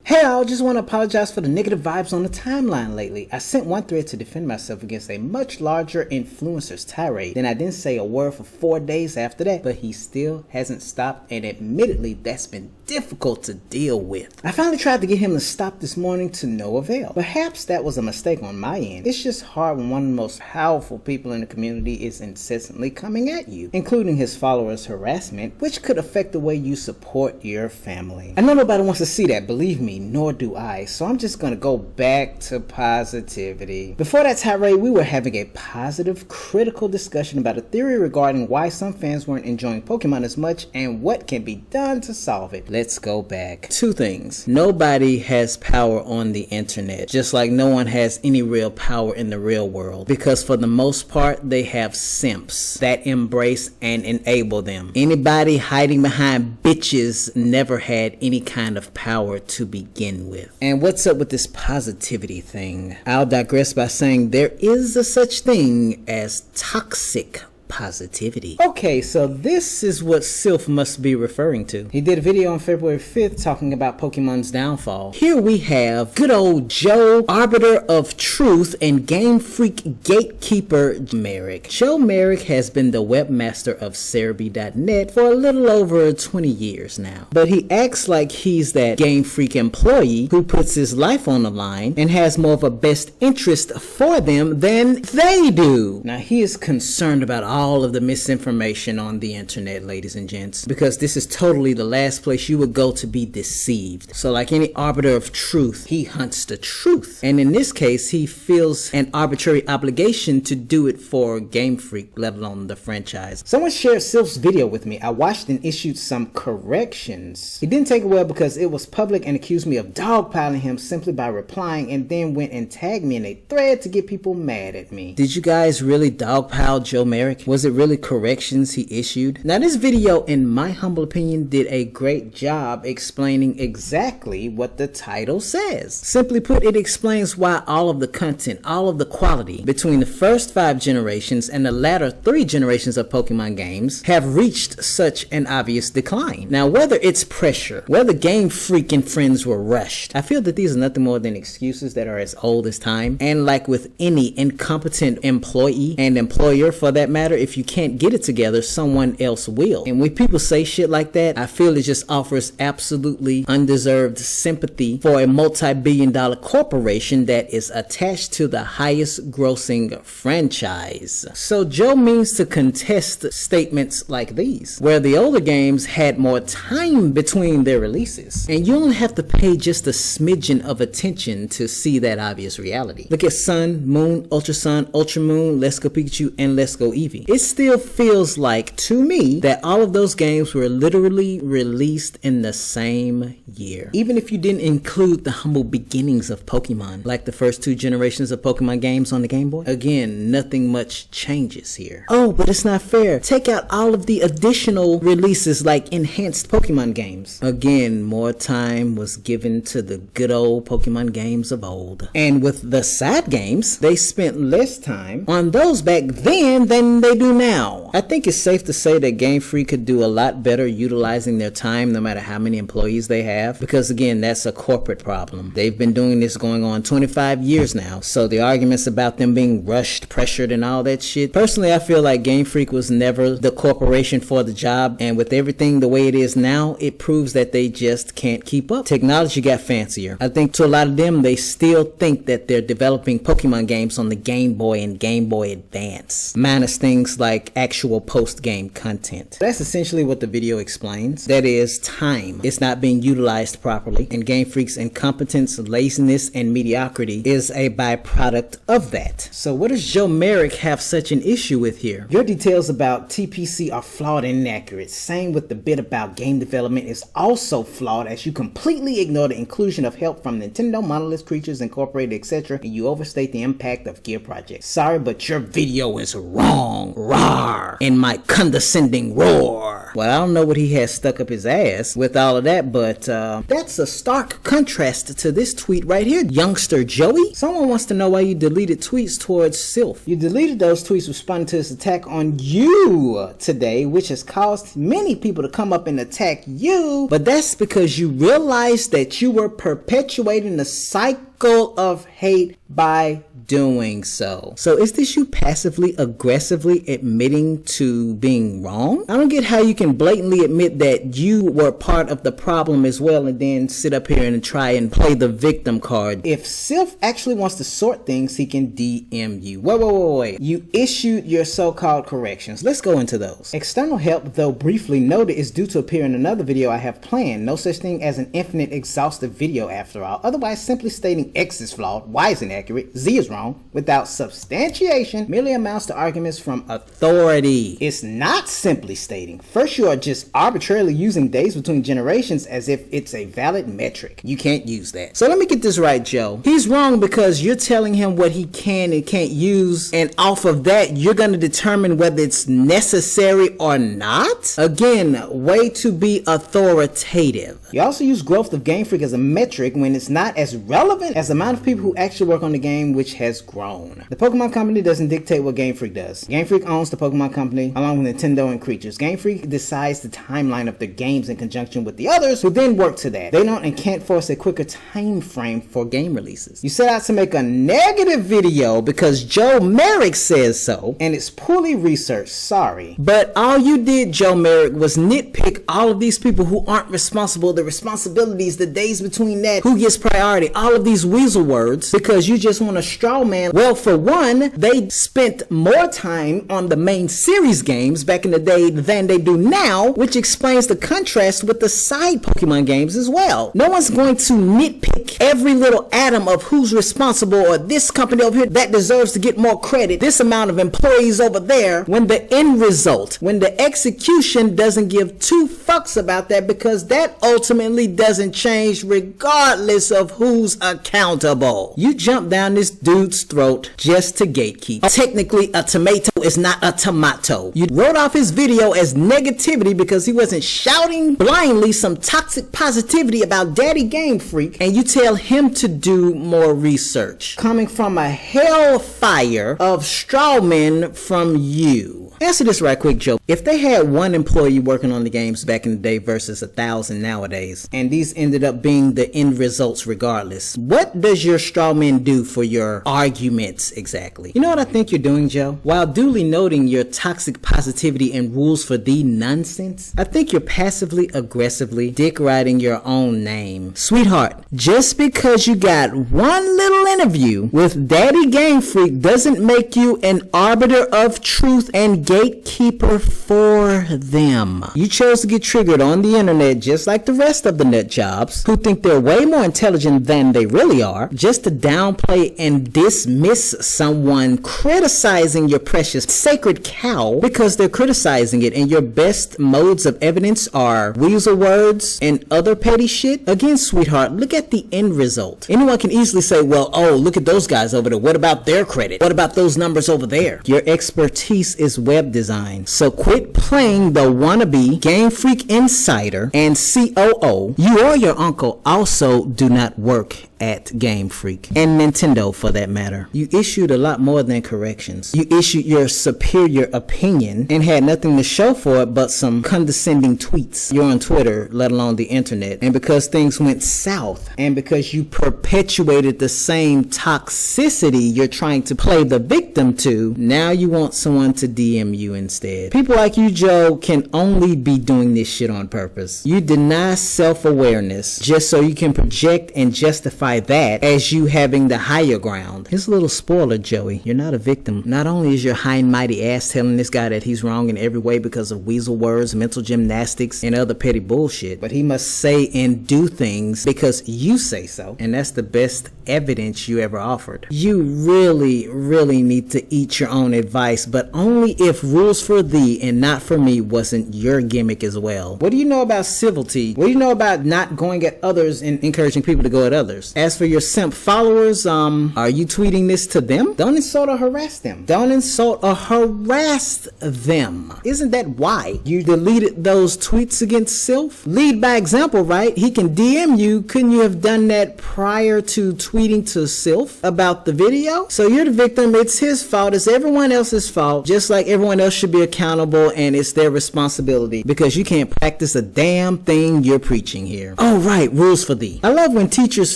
Hey all, just want to apologize for the negative vibes on the timeline lately. I sent one thread to defend myself against a much larger influencer's tirade. Then I didn't say a word for 4 days after that, but he still hasn't stopped, and admittedly that's been difficult to deal with. I finally tried to get him to stop this morning to no avail. Perhaps that was a mistake on my end. It's just hard when one of the most powerful people in the community is incessantly coming at you, including his followers' harassment, which could affect the way you support your family. I know nobody wants to see that, believe me, nor do I, so I'm just gonna go back to positivity. Before that tirade, we were having a positive, critical discussion about a theory regarding why some fans weren't enjoying Pokemon as much and what can be done to solve it. Let's go back. 2 things. Nobody has power on the internet, just like no one has any real power in the real world, because for the most part, they have simps that embrace and enable them. Anybody hiding behind bitches never had any kind of power to begin with. And what's up with this positivity thing? I'll digress by saying there is a such thing as toxic positivity. Okay, so this is what Silph must be referring to. He did a video on February 5th talking about Pokemon's downfall. Here we have good old Joe, arbiter of truth and Game Freak gatekeeper Merrick. Joe Merrick has been the webmaster of Cerebi.net for a little over 20 years now. But he acts like he's that Game Freak employee who puts his life on the line and has more of a best interest for them than they do. Now he is concerned about all of the misinformation on the internet, ladies and gents, because this is totally the last place you would go to be deceived. So like any arbiter of truth, he hunts the truth, and in this case he feels an arbitrary obligation to do it for Game Freak, let alone the franchise. Someone shared Silph's video with me. I watched and issued some corrections. He didn't take it well because it was public and accused me of dogpiling him simply by replying, and then went and tagged me in a thread to get people mad at me. Did you guys really dogpile Joe Merrick? Was it really corrections he issued? Now this video, in my humble opinion, did a great job explaining exactly what the title says. Simply put, it explains why all of the content, all of the quality between the first 5 generations and the latter 3 generations of Pokemon games have reached such an obvious decline. Now whether it's pressure, whether Game Freak and friends were rushed, I feel that these are nothing more than excuses that are as old as time. And like with any incompetent employee and employer for that matter, if you can't get it together, someone else will. And when people say shit like that, I feel it just offers absolutely undeserved sympathy for a multi-billion-dollar corporation that is attached to the highest grossing franchise. So Joe means to contest statements like these, where the older games had more time between their releases. And you only have to pay just a smidgen of attention to see that obvious reality. Look at Sun, Moon, Ultra Sun, Ultra Moon, Let's Go Pikachu, and Let's Go Eevee. It still feels like, to me, that all of those games were literally released in the same year. Even if you didn't include the humble beginnings of Pokemon, like the first 2 generations of Pokemon games on the Game Boy. Again, nothing much changes here. Oh, but it's not fair. Take out all of the additional releases like enhanced Pokemon games. Again, more time was given to the good old Pokemon games of old. And with the side games, they spent less time on those back then than they do now. I think it's safe to say that Game Freak could do a lot better utilizing their time no matter how many employees they have, because again, that's a corporate problem. They've been doing this going on 25 years now, so the arguments about them being rushed, pressured, and all that shit, personally I feel like Game Freak was never the corporation for the job, and with everything the way it is now, it proves that they just can't keep up. Technology got fancier. I think to a lot of them, they still think that they're developing Pokemon games on the Game Boy and Game Boy Advance, minus things like actual post-game content. That's essentially what the video explains. That is, time is not being utilized properly, and Game Freak's incompetence, laziness, and mediocrity is a byproduct of that. So what does Joe Merrick have such an issue with here? Your details about TPC are flawed and inaccurate. Same with the bit about game development is also flawed, as you completely ignore the inclusion of help from Nintendo, Monolith Creatures Incorporated, etc., and you overstate the impact of gear projects. Sorry, but your video is wrong. wrong. Roar! In my condescending roar. Well, I don't know what he has stuck up his ass with all of that, but that's a stark contrast to this tweet right here, youngster Joey. Someone wants to know why you deleted tweets towards Silph. You deleted those tweets responding to this attack on you today, which has caused many people to come up and attack you, but that's because you realized that you were perpetuating the cycle of hate by doing so. So is this you passively aggressively admitting to being wrong? I don't get how you can blatantly admit that you were part of the problem as well and then sit up here and try and play the victim card. If Silph actually wants to sort things, he can DM you. Wait. You issued your so-called corrections. Let's go into those. External help, though briefly noted, is due to appear in another video I have planned. No such thing as an infinite exhaustive video after all. Otherwise, simply stating X is flawed, Y is inaccurate, Z is wrong, without substantiation merely amounts to arguments from authority. It's not simply stating. First, you are just arbitrarily using days between generations as if it's a valid metric. You can't use that. So let me get this right, Joe. He's wrong because you're telling him what he can and can't use, and off of that, you're going to determine whether it's necessary or not? Again, way to be authoritative. You also use growth of Game Freak as a metric when it's not as relevant as the amount of people who actually work on the game, which has grown. The Pokemon Company doesn't dictate what Game Freak does. Game Freak owns the Pokemon Company along with Nintendo and creatures. Game Freak decides the timeline of their games in conjunction with the others who then work to that. They don't and can't force a quicker time frame for game releases. You set out to make a negative video because Joe Merrick says so, and it's poorly researched, sorry. But all you did, Joe Merrick, was nitpick all of these people who aren't responsible, the responsibilities, the days between that, who gets priority, all of these weasel words, because you just want to straw man. Well, for one, they spent more time on the main series games back in the day than they do now, which explains the contrast with the side Pokemon games as well. No one's going to nitpick every little atom of who's responsible or this company over here that deserves to get more credit, this amount of employees over there, when the end result, when the execution doesn't give two fucks about that, because that ultimately doesn't change regardless of who's accountable. You jump down this dude's throat just to gatekeep. Technically, a tomato is not a tomato. You wrote off his video as negativity because he wasn't shouting blindly some toxic positivity about Daddy Game Freak, and you tell him to do more research. Coming from a hellfire of straw men from you. Answer this right quick, Joe. If they had one employee working on the games back in the day versus 1,000 nowadays, and these ended up being the end results regardless, what does your straw man do for your arguments exactly? You know what I think you're doing, Joe? While duly noting your toxic positivity and rules for the nonsense, I think you're passively aggressively dick riding your own name. Sweetheart, just because you got one little interview with Daddy Game Freak doesn't make you an arbiter of truth and gatekeeper for them. You chose to get triggered on the internet just like the rest of the nut jobs who think they're way more intelligent than they really are, just to downplay and dismiss someone criticizing your precious sacred cow because they're criticizing it, and your best modes of evidence are weasel words and other petty shit. Again, sweetheart, look at the end result. Anyone can easily say, well, oh, look at those guys over there. What about their credit? What about those numbers over there? Your expertise is web design. So quit playing the wannabe Game Freak insider and COO. You or your uncle also do not work at Game Freak, and Nintendo for that matter. You issued a lot more than corrections. You issued your superior opinion and had nothing to show for it but some condescending tweets. You're on Twitter, let alone the internet, and because things went south and because you perpetuated the same toxicity you're trying to play the victim to, now you want someone to DM you instead. People like you, Joe, can only be doing this shit on purpose. You deny self-awareness just so you can project and justify that as you having the higher ground. Here's a little spoiler, Joey. You're not a victim. Not only is your high and mighty ass telling this guy that he's wrong in every way because of weasel words, mental gymnastics, and other petty bullshit, but he must say and do things because you say so, and that's the best evidence you ever offered. You really need to eat your own advice, but only if if rules for thee and not for me wasn't your gimmick as well. What do you know about civility? What do you know about not going at others and encouraging people to go at others? As for your simp followers, are you tweeting this to them? Don't insult or harass them. Don't insult or harass them. Isn't that why you deleted those tweets against Silph? Lead by example, right? He can DM you. Couldn't you have done that prior to tweeting to Silph about the video? So you're the victim. It's his fault. It's everyone else's fault. Just like everyone else should be accountable, and it's their responsibility because you can't practice a damn thing you're preaching here. Oh right, rules for thee. I love when teachers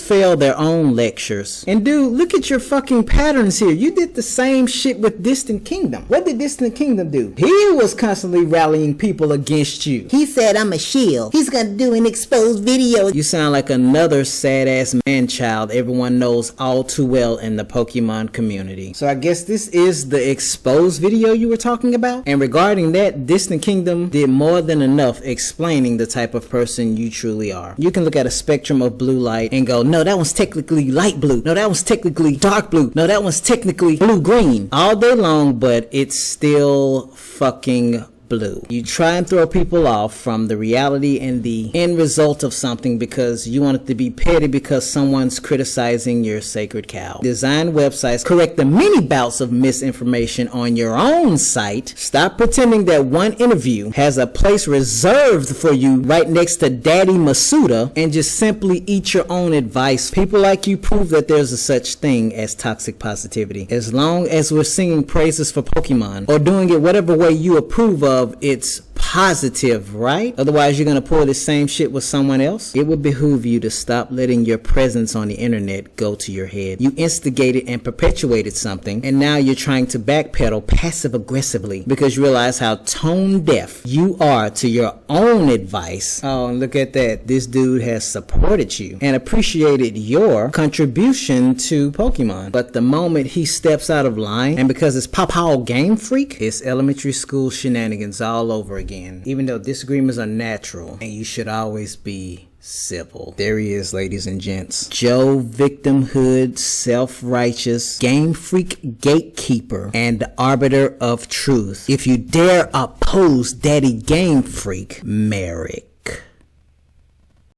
fail their own lectures. And dude, look at your fucking patterns here. You did the same shit with Distant Kingdom. What did Distant Kingdom do? He was constantly rallying people against you. He said I'm a shield. He's gonna do an exposed video. You sound like another sad ass man child everyone knows all too well in the Pokemon community. So I guess this is the exposed video you were talking about? And regarding that, Distant Kingdom did more than enough explaining the type of person you truly are. You can look at a spectrum of blue light and go, no, that one's technically light blue. No, that one's technically dark blue. No, that one's technically blue-green. All day long, but it's still fucking blue. You try and throw people off from the reality and the end result of something because you want it to be petty because someone's criticizing your sacred cow. Design websites, correct the many bouts of misinformation on your own site. Stop pretending that one interview has a place reserved for you right next to Daddy Masuda and just simply eat your own advice. People like you prove that there's a such thing as toxic positivity. As long as we're singing praises for Pokemon or doing it whatever way you approve of, it's positive, right? Otherwise you're gonna pull the same shit with someone else. It would behoove you to stop letting your presence on the internet go to your head. You instigated and perpetuated something, and now you're trying to backpedal passive aggressively because you realize how tone deaf you are to your own advice. Oh, and look at that. This dude has supported you and appreciated your contribution to Pokemon. But the moment he steps out of line, and because it's Paw Game Freak, it's elementary school shenanigans all over again. Even though disagreements are natural and you should always be civil. There he is, ladies and gents. Joe Victimhood, self-righteous, Game Freak gatekeeper, and arbiter of truth. If you dare oppose Daddy Game Freak, Merrick.